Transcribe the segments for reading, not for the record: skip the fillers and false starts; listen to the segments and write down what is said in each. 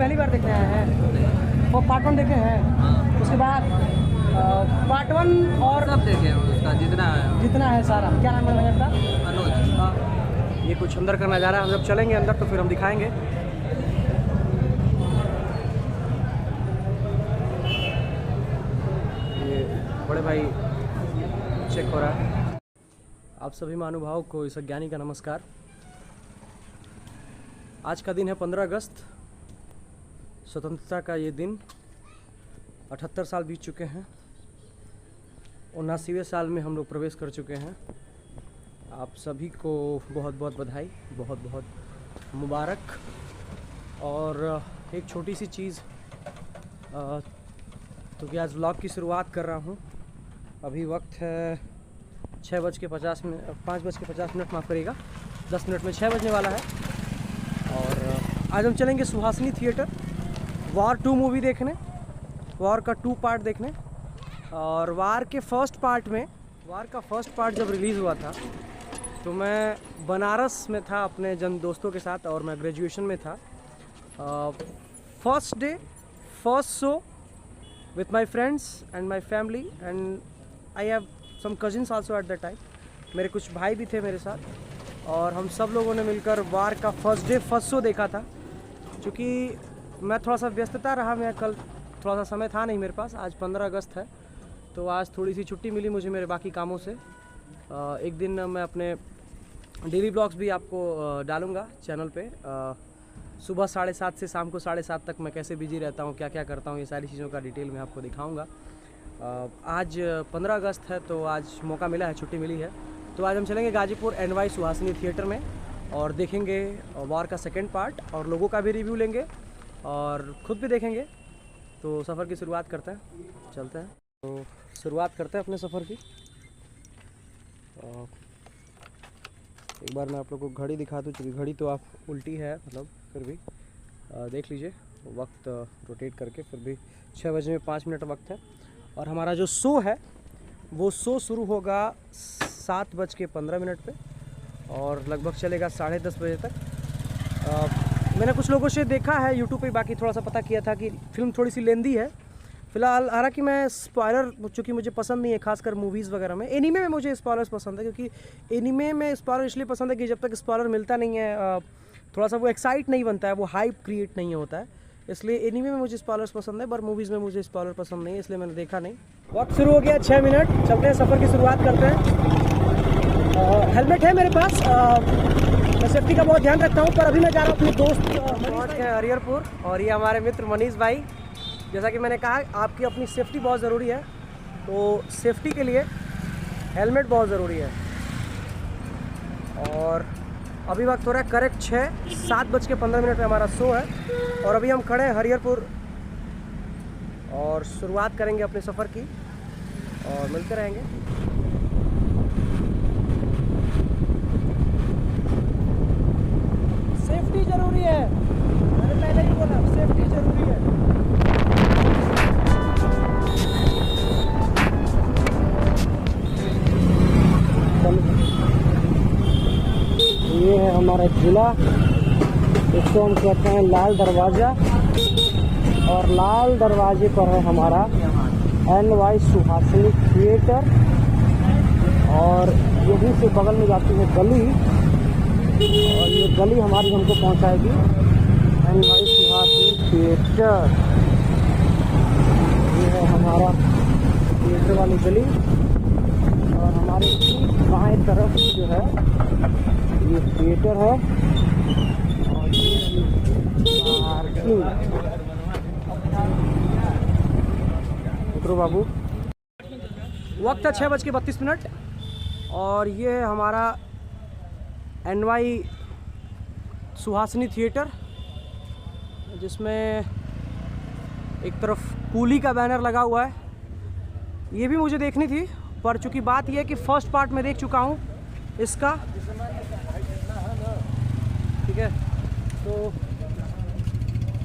पहली बार देखने आए हैं? वो पार्ट 1 देखे हैं? उसके बाद पार्ट 1 और सब देखे हैं उसका जितना है सारा। क्या नाम है भैया का? अनुज। ये कुछ अंदर का नज़ारा है। हम जब चलेंगे अंदर तो फिर हम दिखाएंगे। ये बड़े भाई चेक हो रहा है। आप सभी महानुभाव को इस अज्ञानी का नमस्कार। आज का दिन है 15 अगस्त, स्वतंत्रता का ये दिन। 78 साल बीत चुके हैं। 79वें साल में हम लोग प्रवेश कर चुके हैं। आप सभी को बहुत बहुत बधाई, बहुत बहुत मुबारक। और एक छोटी सी चीज़, तो कि आज व्लॉग की शुरुआत कर रहा हूँ। अभी वक्त है 5:50 मिनट, माफ़ करिएगा, 10 मिनट में 6 बजने वाला है। और आज हम चलेंगे सुहासिनी थिएटर वार 2 मूवी देखने, वार का 2 पार्ट देखने। और वार का फर्स्ट पार्ट जब रिलीज़ हुआ था तो मैं बनारस में था अपने दोस्तों के साथ, और मैं ग्रेजुएशन में था। First day, first show with my friends and my family, and I have some cousins also at that time. मेरे कुछ भाई भी थे मेरे साथ, और हम सब लोगों ने मिलकर वार का फर्स्ट डे फर्स्ट शो देखा था। क्योंकि मैं थोड़ा सा व्यस्तता रहा, मैं कल थोड़ा सा समय था नहीं मेरे पास। आज 15 अगस्त है तो आज थोड़ी सी छुट्टी मिली मुझे मेरे बाकी कामों से। एक दिन मैं अपने डेली ब्लॉग्स भी आपको डालूँगा चैनल पे। सुबह 7:30 से शाम को 7:30 तक मैं कैसे बिजी रहता हूँ, क्या क्या करता हूँ, ये सारी चीज़ों का डिटेल में आपको दिखाऊँगा। आज 15 अगस्त है तो आज मौका मिला है, छुट्टी मिली है, तो आज हम चलेंगे गाजीपुर NY सुहासिनी थिएटर में और देखेंगे वार का सेकंड पार्ट, और लोगों का भी रिव्यू लेंगे और ख़ुद भी देखेंगे। तो सफ़र की शुरुआत करते हैं, चलते हैं। तो शुरुआत करते हैं अपने सफ़र की। एक बार मैं आप लोगों को घड़ी दिखा दूँ, क्योंकि घड़ी तो आप उल्टी है, मतलब फिर भी देख लीजिए वक्त रोटेट करके। फिर भी 6 बजे में 5 मिनट वक्त है। और हमारा जो शो है वो शो शुरू होगा 7:15 पे और लगभग चलेगा 10:30 बजे तक। मैंने कुछ लोगों से देखा है यूट्यूब पे, बाकी थोड़ा सा पता किया था कि फिल्म थोड़ी सी लेंदी है फ़िलहाल। हालांकि मैं स्पॉइलर, चूँकि मुझे पसंद नहीं है खासकर मूवीज़ वगैरह में। एनीमे में मुझे स्पॉयलर्स पसंद है, क्योंकि एनीमे में स्पॉयलर इसलिए पसंद है कि जब तक स्पॉयलर मिलता नहीं है थोड़ा सा वो एक्साइट नहीं बनता है, वो हाइप क्रिएट नहीं होता है। इसलिए एनीमे में मुझे स्पॉयलर्स पसंद है, पर मूवीज़ में मुझे स्पॉयलर पसंद नहीं है, इसलिए मैंने देखा नहीं। वक्त शुरू हो गया 6 मिनट, चलते हैं, सफ़र की शुरुआत करते हैं। हेलमेट है मेरे पास, मैं सेफ्टी का बहुत ध्यान रखता हूँ। पर अभी मैं जा रहा हूँ अपने दोस्त पहुँच के हरिहरपुर, और ये हमारे मित्र मनीष भाई। जैसा कि मैंने कहा, आपकी अपनी सेफ्टी बहुत ज़रूरी है, तो सेफ्टी के लिए हेलमेट बहुत ज़रूरी है। और अभी वक्त हो रहा है करेक्ट 7:15 में हमारा शो है, और अभी हम खड़े हैं हरिहरपुर और शुरुआत करेंगे अपने सफ़र की, और मिलते रहेंगे। सेफ्टी ज़रूरी है, मैंने पहले ही बोला, सेफ्टी ज़रूरी है। ये है हमारा जिला, इसको हम कहते हैं लाल दरवाज़ा, और लाल दरवाजे पर है हमारा NY सुहासिनी थिएटर। और यहीं से बगल में जाती है गली, और ये गली हमारी हमको पहुंचाएगी NY सुहासिनी थिएटर। ये है हमारा थिएटर वाली गली, और हमारे बाएं तरफ जो है ये थिएटर है, और ये पार्किंग। उतरो बाबू। वक्त है 6:32, और ये है हमारा NY सुहासिनी थिएटर, जिसमें एक तरफ कूली का बैनर लगा हुआ है। ये भी मुझे देखनी थी, पर चूँकि बात यह है कि फर्स्ट पार्ट में देख चुका हूँ इसका, ठीक है। तो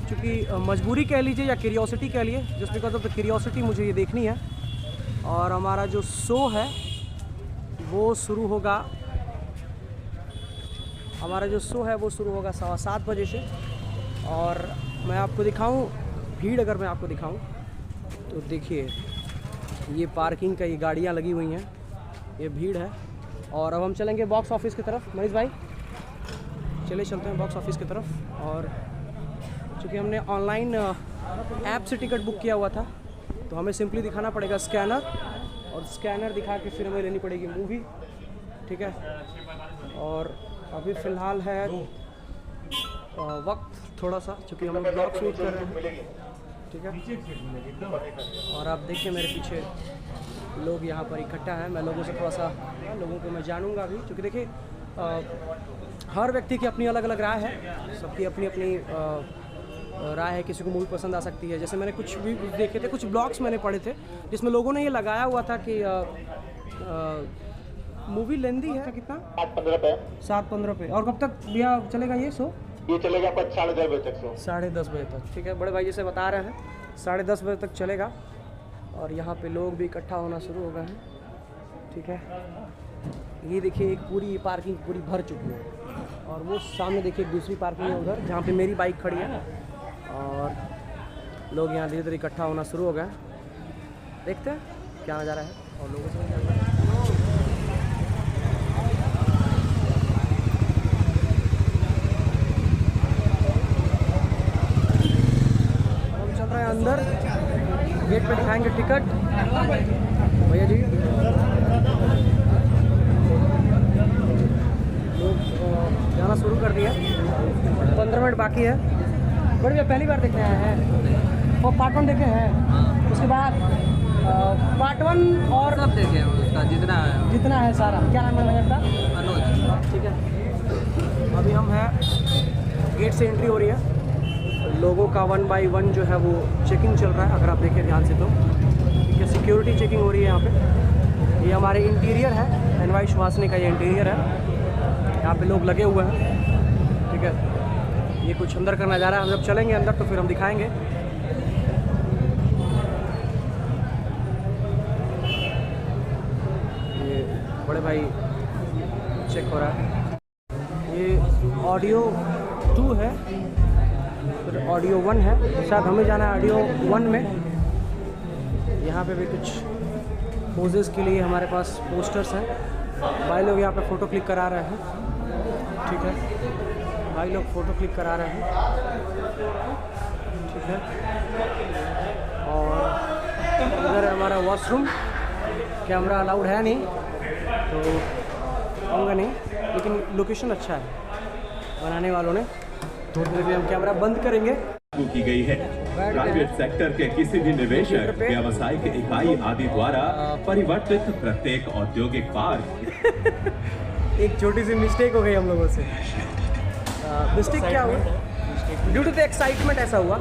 चूँकि मजबूरी कह लीजिए या क्यूरियोसिटी कह लिए, just because of the curiosity मुझे ये देखनी है। और हमारा जो शो है वो शुरू होगा 7:15 बजे से, और मैं आपको दिखाऊं भीड़, अगर मैं आपको दिखाऊं तो देखिए ये पार्किंग का ये गाड़ियाँ लगी हुई हैं, ये भीड़ है। और अब हम चलेंगे बॉक्स ऑफिस की तरफ। मनीष भाई चलते हैं बॉक्स ऑफिस की तरफ। और चूँकि हमने ऑनलाइन ऐप से टिकट बुक किया हुआ था तो हमें सिंपली दिखाना पड़ेगा स्कैनर, और स्कैनर दिखा के फिर हमें लेनी पड़ेगी मूवी, ठीक है। और अभी फ़िलहाल है वक्त थोड़ा सा, चूँकि हम लोग ब्लॉग शूट कर रहे हैं, ठीक है। और आप देखिए मेरे पीछे लोग यहाँ पर इकट्ठा है। मैं लोगों से थोड़ा सा लोगों को मैं जानूँगा भी, क्योंकि देखिए हर व्यक्ति की अपनी अलग अलग राय है, सबकी अपनी अपनी राय है। किसी को मूवी पसंद आ सकती है। जैसे मैंने कुछ भी देखे थे, कुछ ब्लॉग्स मैंने पढ़े थे जिसमें लोगों ने ये लगाया हुआ था कि मूवी लेंदी है। कितना? 7:15 पे। 7:15 पे। और कब तक भैया चलेगा ये शो? ये चलेगा 10:30 बजे तक। 10:30 बजे तक, ठीक है। बड़े भाई जैसे बता रहे हैं 10:30 बजे तक चलेगा। और यहाँ पे लोग भी इकट्ठा होना शुरू हो गए हैं, ठीक है। ये देखिए एक पूरी पार्किंग पूरी भर चुकी है। और वो सामने देखिए एक दूसरी पार्किंग है उधर, जहाँ पे मेरी बाइक खड़ी है। और लोग यहाँ धीरे धीरे इकट्ठा होना शुरू हो गए। देखते हैं क्या नज़ारा है और लोगों से अंदर गेट पे दिखाएंगे टिकट। भैया जी लोग जाना शुरू कर दिया, 15 मिनट बाकी है। बड़े भैया पहली बार देखने आए हैं और पार्ट 1 देखे हैं, उसके बाद पार्ट 1 और सब देखे उसका जितना है सारा। क्या नाम है भैया आपका? मनोज। ठीक है, अभी हम हैं गेट से एंट्री हो रही है। लोगों का 1 बाय 1 जो है वो चेकिंग चल रहा है, अगर आप देखें ध्यान से तो, ठीक है। सिक्योरिटी चेकिंग हो रही है यहाँ पे। ये हमारे इंटीरियर है, NY सुहासिनी का ये इंटीरियर है। यहाँ पे लोग लगे हुए हैं, ठीक है। ये कुछ अंदर का नज़ारा, हम जब चलेंगे अंदर तो फिर हम दिखाएंगे। ये बड़े भाई चेक हो रहा है। ये ऑडियो 2 है, फिर ऑडियो 1 है, शायद हमें जाना है ऑडियो 1 में। यहाँ पे भी कुछ पोजेस के लिए हमारे पास पोस्टर्स हैं। भाई लोग यहाँ पे फ़ोटो क्लिक करा रहे हैं, ठीक है। भाई लोग फ़ोटो क्लिक करा रहे हैं, ठीक है। और इधर है हमारा वॉशरूम। कैमरा अलाउड है नहीं तो आऊँगा नहीं, लेकिन लोकेशन अच्छा है बनाने वालों ने। थोड़ी देर में हम कैमरा बंद करेंगे। की गई है। प्राइवेट सेक्टर के किसी भी निवेशक, व्यावसायिक इकाई आदि द्वारा परिवर्तित प्रत्येक औद्योगिक पार्क। एक छोटी सी मिस्टेक हो गई हम लोगों से। मिस्टेक क्या हुआ? ड्यू टू द एक्साइटमेंट ऐसा हुआ।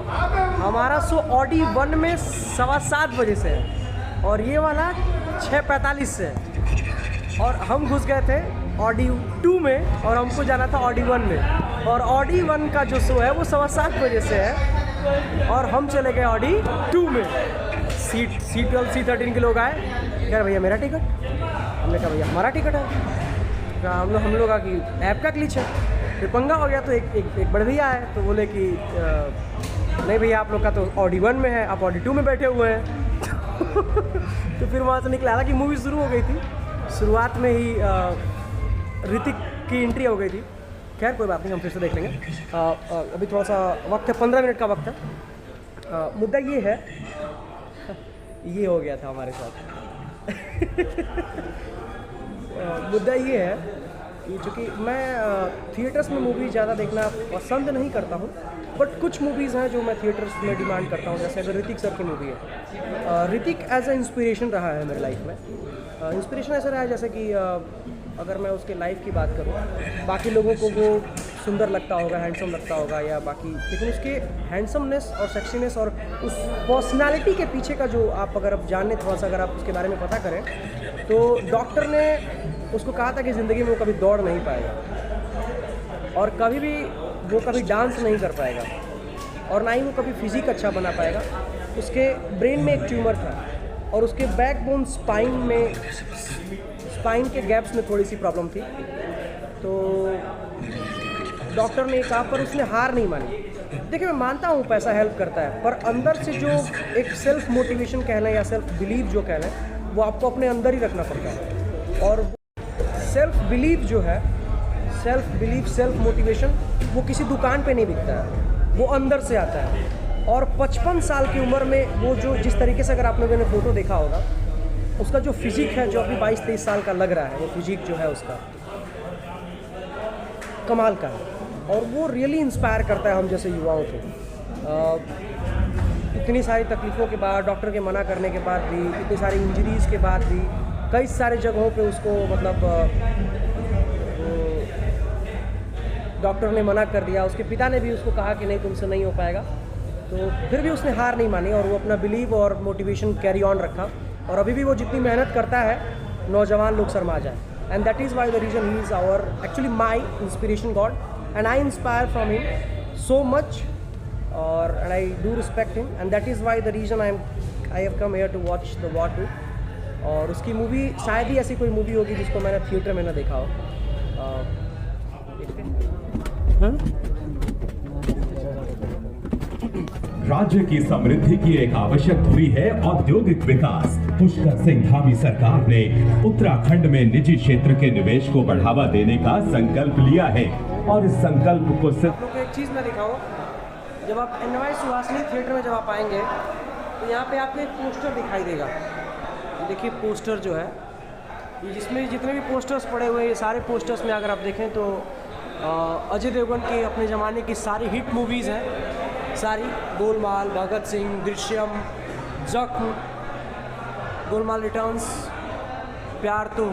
हमारा शो ऑडी 1 में 7:15 बजे से है और ये वाला 6:45 से है। और हम घुस गए थे ऑडी 2 में और हमको जाना था ऑडी 1 में। और ऑडी 1 का जो शो है वो 7:15 बजे से है और हम चले गए ऑडी 2 में। C12 C13 के लोग आए, यार भैया मेरा टिकट। हमने कहा भैया हमारा टिकट है। कहा हम लोग का कि ऐप का ग्लिच है। फिर पंगा हो गया तो एक बड़े भैया आए तो बोले कि नहीं भैया आप लोग का तो ऑडी 1 में है, आप ऑडी 2 में बैठे हुए हैं। तो फिर वहाँ से निकला, हालांकि मूवी शुरू हो गई थी, शुरुआत में ही ऋतिक की एंट्री हो गई थी। खैर कोई बात नहीं, हम फिर से देख लेंगे। अभी थोड़ा सा वक्त है, 15 मिनट का वक्त है। मुद्दा ये है, ये हो गया था हमारे साथ। मुद्दा ये है कि चूँकि मैं थिएटर्स में मूवी ज़्यादा देखना पसंद नहीं करता हूँ, बट कुछ मूवीज़ हैं जो मैं थिएटर्स में डिमांड करता हूँ। जैसे अगर ऋतिक सर की मूवी है, ऋतिक एज ए इंस्पिरेशन रहा है मेरे लाइफ में। इंस्पिरेशन ऐसा रहा है जैसे कि अगर मैं उसके लाइफ की बात करूँ, बाकी लोगों को वो सुंदर लगता होगा, हैंडसम लगता होगा या बाकी, लेकिन उसके हैंडसमनेस और सेक्सीनेस और उस पर्सनालिटी के पीछे का जो आप अगर आप जानने थोड़ा सा, अगर आप उसके बारे में पता करें तो डॉक्टर ने उसको कहा था कि ज़िंदगी में वो कभी दौड़ नहीं पाएगा और कभी भी वो कभी डांस नहीं कर पाएगा और ना ही वो कभी फिजिक अच्छा बना पाएगा। उसके ब्रेन में एक ट्यूमर था और उसके बैकबोन स्पाइन के गैप्स में थोड़ी सी प्रॉब्लम थी। तो डॉक्टर ने कहा, पर उसने हार नहीं मानी देखिए, मैं मानता हूँ पैसा हेल्प करता है, पर अंदर से जो एक सेल्फ मोटिवेशन कह लें या सेल्फ बिलीव जो कह लें, वो आपको अपने अंदर ही रखना पड़ता है। और सेल्फ बिलीव जो है, सेल्फ बिलीव, सेल्फ मोटिवेशन, वो किसी दुकान पे नहीं बिकता है, वो अंदर से आता है। और 55 साल की उम्र में वो जो जिस तरीके से, अगर आप लोगों ने फ़ोटो देखा होगा, उसका जो फिजिक है, जो अभी 22-23 साल का लग रहा है, वो फिजिक जो है उसका कमाल का है। और वो रियली इंस्पायर करता है हम जैसे युवाओं को। इतनी सारी तकलीफ़ों के बाद, डॉक्टर के मना करने के बाद भी, इतनी सारी इंजरीज़ के बाद भी, कई सारे जगहों पे उसको मतलब डॉक्टर ने मना कर दिया, उसके पिता ने भी उसको कहा कि नहीं, तुमसे नहीं हो पाएगा, तो फिर भी उसने हार नहीं मानी और वो अपना बिलीव और मोटिवेशन कैरी ऑन रखा। और अभी भी वो जितनी मेहनत करता है, नौजवान लोग शर्मा जाए। And that is why the reason he is our actually my inspiration god, and I inspire from him so much, और and I do respect him, and that is why the reason I have come here to watch the war 2। और उसकी movie शायद ही ऐसी कोई movie होगी जिसको मैंने theatre में ना देखा हो। राज्य की समृद्धि की एक आवश्यक धुरी है औद्योगिक विकास। पुष्कर सिंह धामी सरकार ने उत्तराखंड में निजी क्षेत्र के निवेश को बढ़ावा देने का संकल्प लिया है और इस संकल्प को सिर्फ लोग एक चीज़ मैं दिखाऊं, जब आप NY सुहासिनी थिएटर में जब आप आएंगे तो यहाँ पे आपको एक पोस्टर दिखाई देगा। देखिए पोस्टर जो है, ये जिसमें जितने भी पोस्टर्स पड़े हुए हैं, ये सारे पोस्टर्स में अगर आप देखें तो अजय देवगन की अपने ज़माने की सारी हिट मूवीज़ हैं, सारी गोलमाल, भगत सिंह, दृश्यम, जख्म, गोलमाल रिटर्न्स, प्यार तो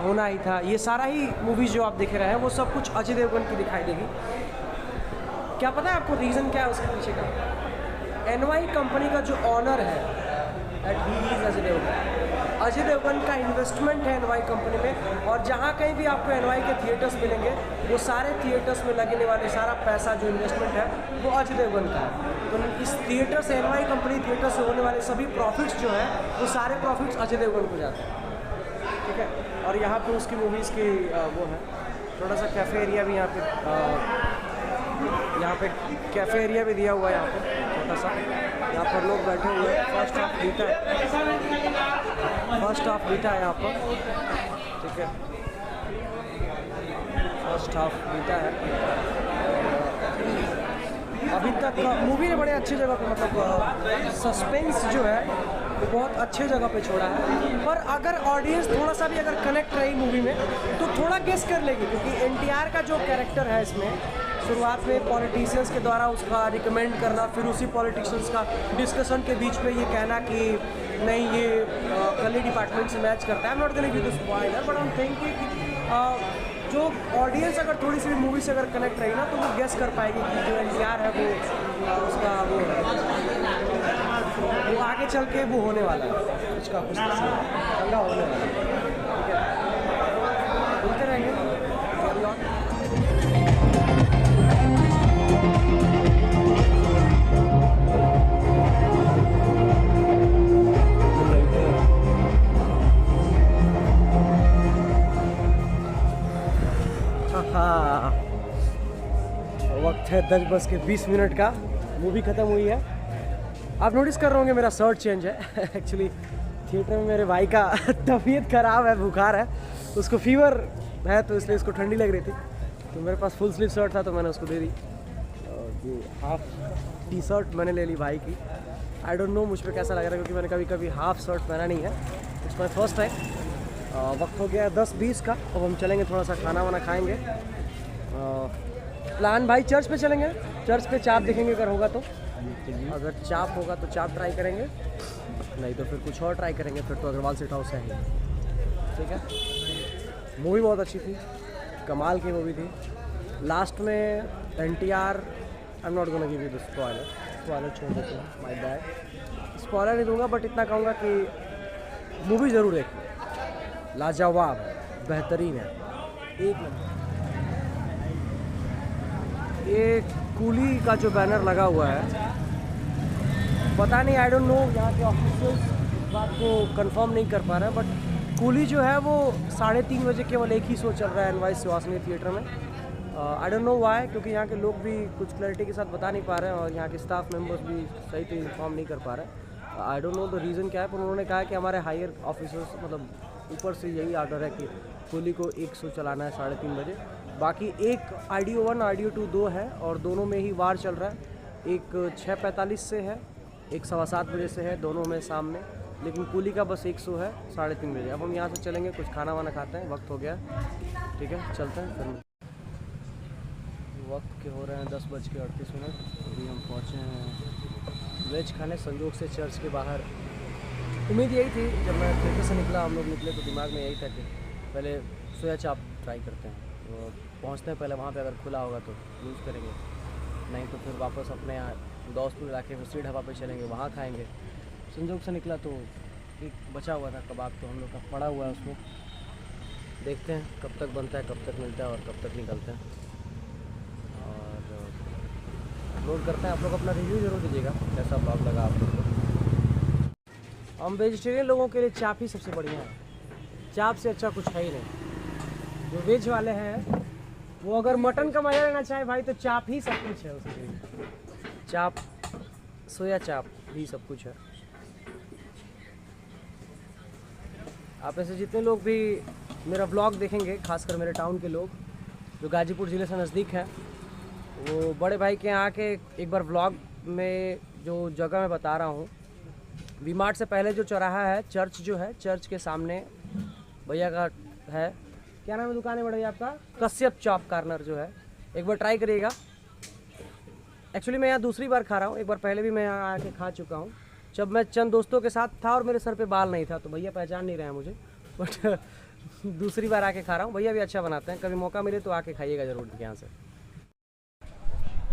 होना ही था, ये सारा ही मूवीज़ जो आप देख रहे हैं वो सब कुछ अजय देवगन की दिखाई देगी। क्या पता है आपको रीज़न क्या है उसके पीछे का? NY कंपनी का जो ऑनर है अजय देवगन, अजय देवगन का इन्वेस्टमेंट है NY कंपनी में। और जहाँ कहीं भी आपको NY के थिएटर्स मिलेंगे, वो सारे थिएटर्स में लगने वाले सारा पैसा जो इन्वेस्टमेंट है वो अजय देवगन का है। तो इस थिएटर से, NY कंपनी थिएटर से होने वाले सभी प्रॉफिट्स जो है वो सारे प्रॉफिट्स अजय देवगन को जाते हैं, ठीक है। और यहाँ पे उसकी मूवीज़ की वो है, थोड़ा सा कैफ़े एरिया भी यहाँ पे कैफ़े एरिया भी दिया हुआ है यहाँ पे छोटा सा। यहाँ पर लोग बैठे हुए हैं, फर्स्ट हाफ बीता है यहाँ पर, ठीक है, फर्स्ट हाफ बीता है। अभी तक मूवी ने बड़े अच्छी जगह पे, मतलब सस्पेंस जो है वो बहुत अच्छे जगह पे छोड़ा है। पर अगर ऑडियंस थोड़ा सा भी अगर कनेक्ट रही मूवी में तो थोड़ा गेस कर लेगी, क्योंकि NTR का जो कैरेक्टर है इसमें, शुरुआत में पॉलिटिशियंस के द्वारा उसका रिकमेंड करना, फिर उसी पॉलिटिशियंस का डिस्कशन के बीच में ये कहना कि नहीं ये कली डिपार्टमेंट से मैच करता है। I am not going to give the spoiler, but I am thinking कि जो ऑडियंस अगर थोड़ी सी भी मूवी से अगर कनेक्ट रही ना तो वो गेस कर पाएगी कि जो NTR है वो उसका वो आगे चल के वो होने वाला है, उसका कुछ दंगा होने वाला है, ठीक है। बोलते रहेंगे, कैरी ऑन। हाँ, वक्त है 10:20 का, मूवी ख़त्म हुई है। आप नोटिस कर रहे होंगे मेरा शर्ट चेंज है। एक्चुअली थिएटर में मेरे भाई का तबीयत ख़राब है, बुखार है, उसको फीवर है, तो इसलिए उसको ठंडी लग रही थी, तो मेरे पास फुल स्लीव शर्ट था तो मैंने उसको दे दी। और ये हाफ टी शर्ट मैंने ले ली भाई की। आई डोंट नो मुझ पर कैसा लग रहा है, क्योंकि मैंने कभी कभी हाफ शर्ट पहना नहीं है, इट्स माई फर्स्ट टाइम। वक्त हो गया 10:20 का, अब हम चलेंगे, थोड़ा सा खाना वाना खाएँगे। प्लान भाई चर्च पे चलेंगे, चर्च पे चाप देखेंगे अगर होगा तो, अगर चाप होगा तो चाप ट्राई करेंगे, नहीं तो फिर कुछ और ट्राई करेंगे, फिर तो अग्रवाल सीट हाउस है ही, ठीक है। मूवी बहुत अच्छी थी, कमाल की मूवी थी। लास्ट में NTR, I am not gonna give you the spoiler छोड़ देते हैं, माय बैड, स्पॉइलर नहीं दूंगा, बट इतना कहूँगा कि मूवी ज़रूर देखिए, लाजवाब, बेहतरीन है, एक नंबर। ये कूली का जो बैनर लगा हुआ है, पता नहीं, आई डोंट नो, यहाँ के ऑफिशियल्स इस बात को कंफर्म नहीं कर पा रहे हैं, बट कूली जो है वो 3:30 बजे केवल एक ही शो चल रहा है NY सुहासिनी थिएटर में, आई डोंट नो वाई, क्योंकि यहाँ के लोग भी कुछ क्लैरिटी के साथ बता नहीं पा रहे हैं और यहाँ के स्टाफ मेंबर्स भी सही से इन्फॉर्म नहीं कर पा रहे। I don't know the reason क्या है, पर उन्होंने कहा कि हमारे हायर ऑफिसर्स मतलब ऊपर से यही आर्डर है कि कुली को 100 चलाना है 3:30 बजे। बाकी एक आईडीओ 1 आईडीओ 2 2 है और दोनों में ही वार चल रहा है। एक 6:45 से है, एक 7:15 बजे से है, दोनों में सामने, लेकिन कुली का बस 100 है 3:30 बजे। अब हम यहाँ से चलेंगे, कुछ खाना वाना खाते हैं, वक्त हो गया, ठीक है चलते हैं फिर। वक्त के हो रहे हैं 10:38। अभी हम पहुँचे हैं वेज खाने संजोग से चर्च के बाहर। उम्मीद यही थी, जब मैं ठेके से निकला, हम लोग निकले तो दिमाग में यही था कि पहले सोया चाप ट्राई करते हैं। तो पहुँचते हैं पहले वहाँ पे, अगर खुला होगा तो यूज़ करेंगे, नहीं तो फिर वापस अपने दोस्त को इलाके में सीढ़ हवा पे चलेंगे, वहाँ खाएँगे। संजोग से निकला तो एक बचा हुआ था कबाब, तो हम लोग का पड़ा हुआ है उसमें। देखते हैं कब तक बनता है, कब तक मिलता है और कब तक निकलते हैं, और अपलोड करते हैं। आप लोग अपना रिव्यू जरूर दीजिएगा कैसा ब्लॉग लगा आप लोग को। हम वेजिटेरियन लोगों के लिए चाप ही सबसे बढ़िया है, चाप से अच्छा कुछ है ही नहीं। जो वेज वाले हैं वो अगर मटन का मजा लेना चाहे भाई, तो चाप ही सब कुछ है उसके लिए। चाप, सोया चाप ही सब कुछ है। आप ऐसे जितने लोग भी मेरा ब्लॉग देखेंगे, खासकर मेरे टाउन के लोग जो गाजीपुर ज़िले से नज़दीक हैं, वो बड़े भाई के यहाँ के एक बार ब्लॉग में जो जगह मैं बता रहा हूँ, वी मार्ट से पहले जो चौराहा है, चर्च जो है, चर्च के सामने भैया का है, क्या नाम है दुकान है बड़े भैया आपका? कश्यप चॉप कॉर्नर जो है, एक बार ट्राई करिएगा। एक्चुअली मैं यहाँ दूसरी बार खा रहा हूँ, एक बार पहले भी मैं यहाँ आके खा चुका हूँ, जब मैं चंद दोस्तों के साथ था और मेरे सर पे बाल नहीं था, तो भैया पहचान नहीं रहे हैं मुझे, बट दूसरी बार आके खा रहा हूँ। भैया भी अच्छा बनाते हैं, कभी मौका मिले तो आके खाइएगा ज़रूर यहाँ से।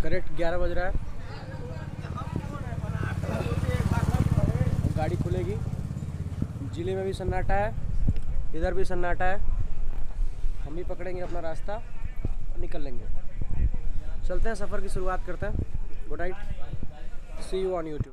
करेक्ट 11 बज रहा है, गाड़ी खुलेगी। जिले में भी सन्नाटा है, इधर भी सन्नाटा है। हम भी पकड़ेंगे अपना रास्ता और निकल लेंगे। चलते हैं, सफ़र की शुरुआत करते हैं। Good night, see you on YouTube.